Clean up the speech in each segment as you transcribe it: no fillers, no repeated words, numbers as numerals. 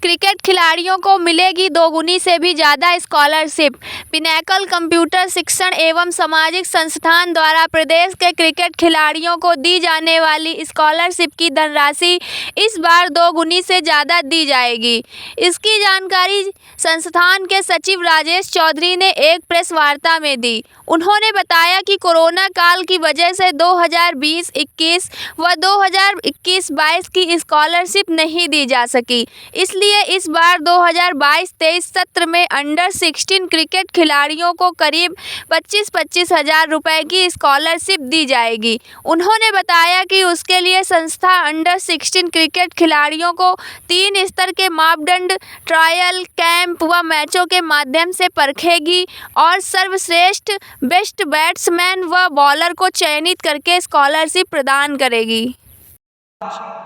Cricket खिलाड़ियों को मिलेगी दोगुनी से भी ज़्यादा स्कॉलरशिप। पिनैकल कंप्यूटर शिक्षण एवं सामाजिक संस्थान द्वारा प्रदेश के क्रिकेट खिलाड़ियों को दी जाने वाली स्कॉलरशिप की धनराशि इस बार दोगुनी से ज़्यादा दी जाएगी। इसकी जानकारी संस्थान के सचिव राजेश चौधरी ने एक प्रेस वार्ता में दी। उन्होंने बताया कि कोरोना काल की वजह से 2020-21 व 2021-22 की स्कॉलरशिप नहीं दी जा सकी, इसलिए इस बार 2022-23 सत्र में अंडर 16 क्रिकेट खिलाड़ियों को करीब 25-25 हज़ार रुपये की स्कॉलरशिप दी जाएगी। उन्होंने बताया कि उसके लिए संस्था अंडर 16 क्रिकेट खिलाड़ियों को 3 स्तर के मापदंड, ट्रायल, कैंप व मैचों के माध्यम से परखेगी और सर्वश्रेष्ठ बेस्ट बैट्समैन व बॉलर को चयनित करके स्कॉलरशिप प्रदान करेगी।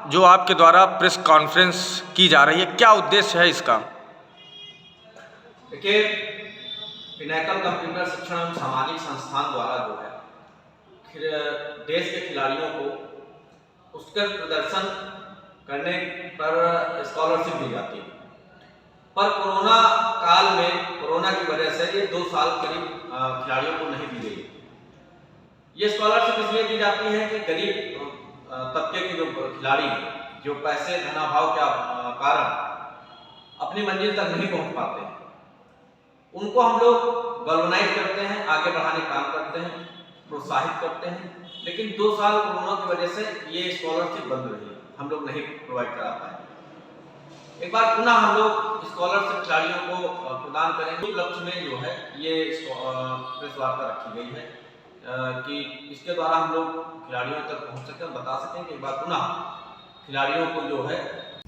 जो आपके द्वारा प्रेस कॉन्फ्रेंस की जा रही है, क्या उद्देश्य है इसका? देखिए, पिनैकल कंप्यूटर शिक्षण एवं सामाजिक संस्थान द्वारा जो है देश के खिलाड़ियों को उत्कृष्ट प्रदर्शन करने पर स्कॉलरशिप दी जाती है। पर कोरोना काल में कोरोना की वजह से ये 2 साल करीब खिलाड़ियों को नहीं दी गई। ये स्कॉलरशिप इसलिए दी जाती है कि गरीब तबके के जो खिलाड़ी हैं, जो पैसे धनाभाव के कारण अपनी मंजिल तक नहीं पहुंच पाते हैं, उनको हम लोग गैल्वेनाइज करते हैं, आगे बढ़ाने का काम करते हैं, प्रोत्साहित करते हैं। लेकिन 2 साल कोरोना की वजह से ये स्कॉलरशिप बंद रही, हम लोग नहीं प्रोवाइड करा पाए। एक बार पुनः हम लोग स्कॉलरशिप खिलाड़ियों को प्रदान करेंगे। उपलक्ष्य में जो है ये प्रेस वार्ता रखी गई है कि इसके द्वारा हम लोग खिलाड़ियों तक पहुंच सकें, बता सकें कि एक बार पुनः खिलाड़ियों को जो है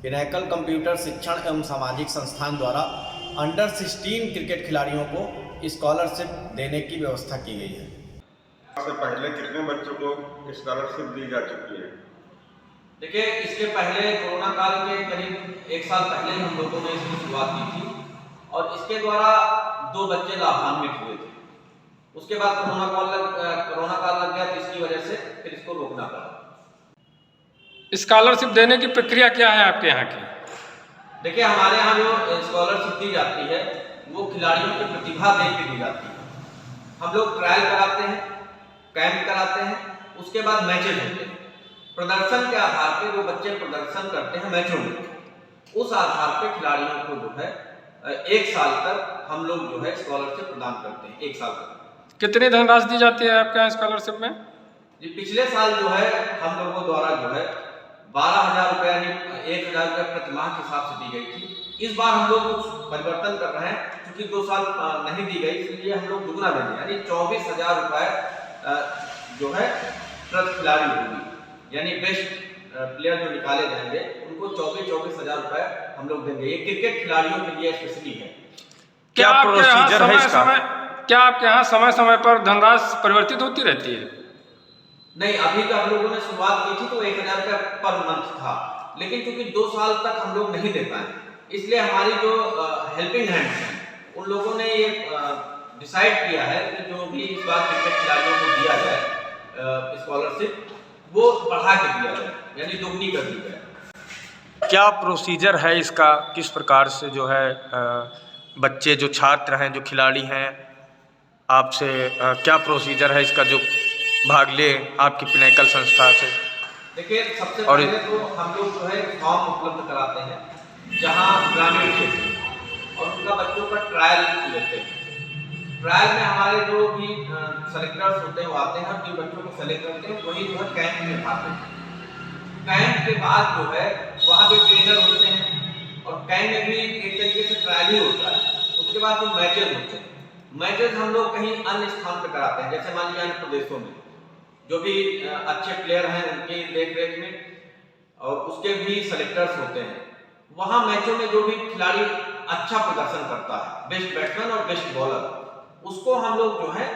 पिनैकल कंप्यूटर शिक्षण एवं सामाजिक संस्थान द्वारा अंडर 16 क्रिकेट खिलाड़ियों को स्कॉलरशिप देने की व्यवस्था की गई है। इससे पहले कितने बच्चों को स्कॉलरशिप दी जा चुकी है? देखिए, इसके पहले कोरोना काल के करीब 1 साल पहले हम लोगों ने इसकी शुरुआत की थी और इसके द्वारा 2 बच्चे लाभान्वित हुए थे। उसके बाद कोरोना काल लग गया, तो इसकी वजह से फिर इसको रोकना पड़ा। स्कॉलरशिप देने की प्रक्रिया क्या है आपके यहाँ की? देखिए, हमारे यहाँ जो स्कॉलरशिप दी जाती है वो खिलाड़ियों की प्रतिभा देख के दी जाती है। हम लोग ट्रायल कराते हैं, कैंप कराते हैं, उसके बाद मैचेज होते हैं। प्रदर्शन के आधार पे जो बच्चे प्रदर्शन करते हैं मैचों में, उस आधार पे खिलाड़ियों को जो है 1 साल तक हम लोग जो है स्कॉलरशिप प्रदान करते हैं। 1 साल तक कितनी धनराशि दी जाती है आपके यहाँ स्कॉलरशिप में? जी, पिछले साल जो है हम लोगों द्वारा जो है 12,000 रुपये यानी 1,000 रुपये प्रति माह के हिसाब से दी गई थी। इस बार हम लोग कुछ परिवर्तन कर रहे हैं, क्योंकि 2 साल नहीं दी गई, इसलिए हम लोग दुगना देंगे, यानी 24,000 रुपये जो है प्रति खिलाड़ी होगी। यानी बेस्ट प्लेयर जो निकाले जाएंगे उनको 24,000 रुपये हम लोग देंगे। ये क्रिकेट खिलाड़ियों के लिए स्पेशली है। क्या प्रोसीजर है इसका? क्या आपके यहाँ समय समय पर धनराशि परिवर्तित होती रहती है? नहीं, अभी जब हम लोगों ने शुरुआत की थी तो 1,000 रुपये पर मंथ था, लेकिन क्योंकि 2 साल तक हम लोग नहीं दे पाए, इसलिए हमारी जो हेल्पिंग हैंड्स हैं उन लोगों ने ये डिसाइड किया है कि जो भी इस बार क्रिकेट खिलाड़ियों को दिया जाए स्कॉलरशिप, वो बढ़ा के दिया जाए, यानी दोगुनी कर दी जाए। क्या प्रोसीजर है इसका? किस प्रकार से जो है बच्चे जो छात्र हैं, जो खिलाड़ी हैं, आपसे क्या प्रोसीजर है इसका जो भाग ले आपकी पिनैकल संस्था से? देखिए, सबसे पहले तो हम लोग जो है फॉर्म उपलब्ध कराते हैं जहां ग्रामीण क्षेत्र, और उनका बच्चों का ट्रायल लेते हैं। ट्रायल में हमारे जो भी सेलेक्टर्स होते हैं वो आते हैं, जिन बच्चों को सेलेक्ट करते हैं वही जो है कैंप में आते हैं। कैंप के बाद जो है वहाँ भी ट्रेनर होते हैं और कैंप में भी एक तरीके से ट्रायल ही होता है। उसके बाद जो मैचेज होते हैं, मैचेज हम लोग कहीं अन्य स्थान पर कराते हैं, जैसे मान लीजिए अन्य प्रदेशों में जो भी अच्छे प्लेयर हैं उनकी देख रेख में, और उसके भी सेलेक्टर्स होते हैं। वहाँ मैचों में जो भी खिलाड़ी अच्छा प्रदर्शन करता है, बेस्ट बैट्समैन और बेस्ट बॉलर, उसको हम लोग जो है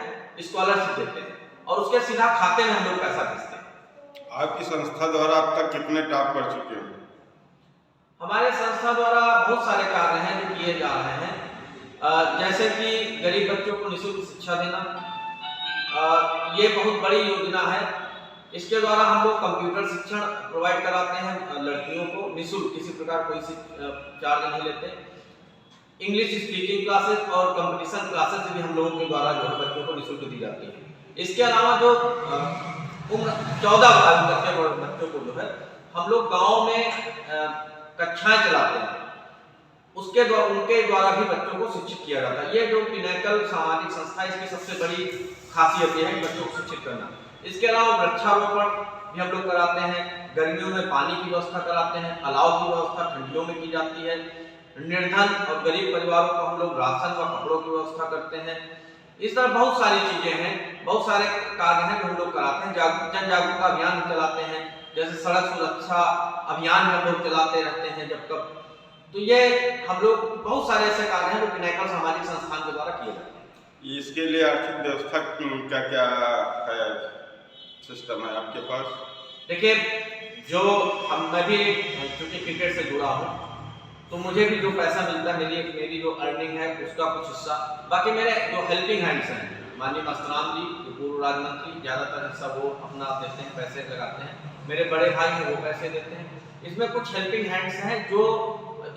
स्कॉलरशिप देते हैं और उसके सीधा खाते में हम लोग पैसा भेजते हैं। आपकी संस्था द्वारा अब तक कितने टॉप कर चुके हैं? हमारे संस्था द्वारा बहुत सारे कार्य हैं जो किए जा रहे हैं, जैसे कि गरीब बच्चों को निःशुल्क शिक्षा देना, ये बहुत बड़ी योजना है। इसके द्वारा हम लोग कंप्यूटर शिक्षण प्रोवाइड कराते हैं लड़कियों को निःशुल्क, किसी प्रकार कोई चार्ज नहीं लेते। इंग्लिश स्पीकिंग क्लासेस और कंपटीशन क्लासेस भी हम लोगों के द्वारा जो है बच्चों को निःशुल्क दी जाती है। इसके अलावा जो उम्र 14 साल तक के बच्चों को जो है हम लोग गाँव में कक्षाएं चलाते हैं, उनके द्वारा भी बच्चों को शिक्षित किया जाता है। ये जो पिनैकल सामाजिक संस्था, इसकी सबसे बड़ी खासियत ये है बच्चों को शिक्षित करना। इसके अलावा वृक्षारोपण भी हम लोग कराते हैं, गर्मियों में पानी की व्यवस्था कराते हैं, अलाव की व्यवस्था ठंडियों में की जाती है, निर्धन और गरीब परिवारों को हम लोग राशन व कपड़ों की व्यवस्था करते हैं। इस तरह बहुत सारी चीजें हैं, बहुत सारे कार्य हैं जो हम लोग कराते हैं। जन जागरूकता अभियान भी चलाते हैं, जैसे सड़क सुरक्षा अभियान भी हम लोग चलाते रहते हैं जब कब। तो ये हम लोग बहुत सारे ऐसे कार्य हैं जो पिनैकल सामाजिक संस्थान के द्वारा किए जाते हैं। इसके लिए आर्थिक व्यवस्था क्या क्या है, सिस्टम है आपके पास? देखिए, जो मैं भी चूंकि क्रिकेट से जुड़ा हूँ तो मुझे भी जो पैसा मिलता है, मेरी जो अर्निंग है उसका कुछ हिस्सा, बाकी मेरे जो हेल्पिंग हैंड्स हैं, माननीय मस्तराम जी जो पूर्व राज्य मंत्री, ज़्यादातर हिस्सा वो अपना देते हैं, पैसे लगाते हैं। मेरे बड़े भाई हैं वो पैसे देते हैं। इसमें कुछ हेल्पिंग हैंड्स हैं जो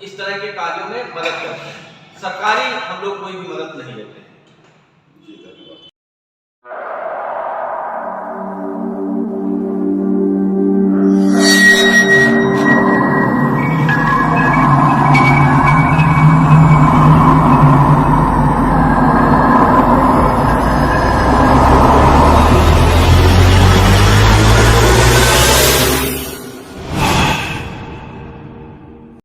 इस तरह के कार्यों में मदद करते हैं। सरकारी हम लोग कोई भी मदद नहीं लेते हैं।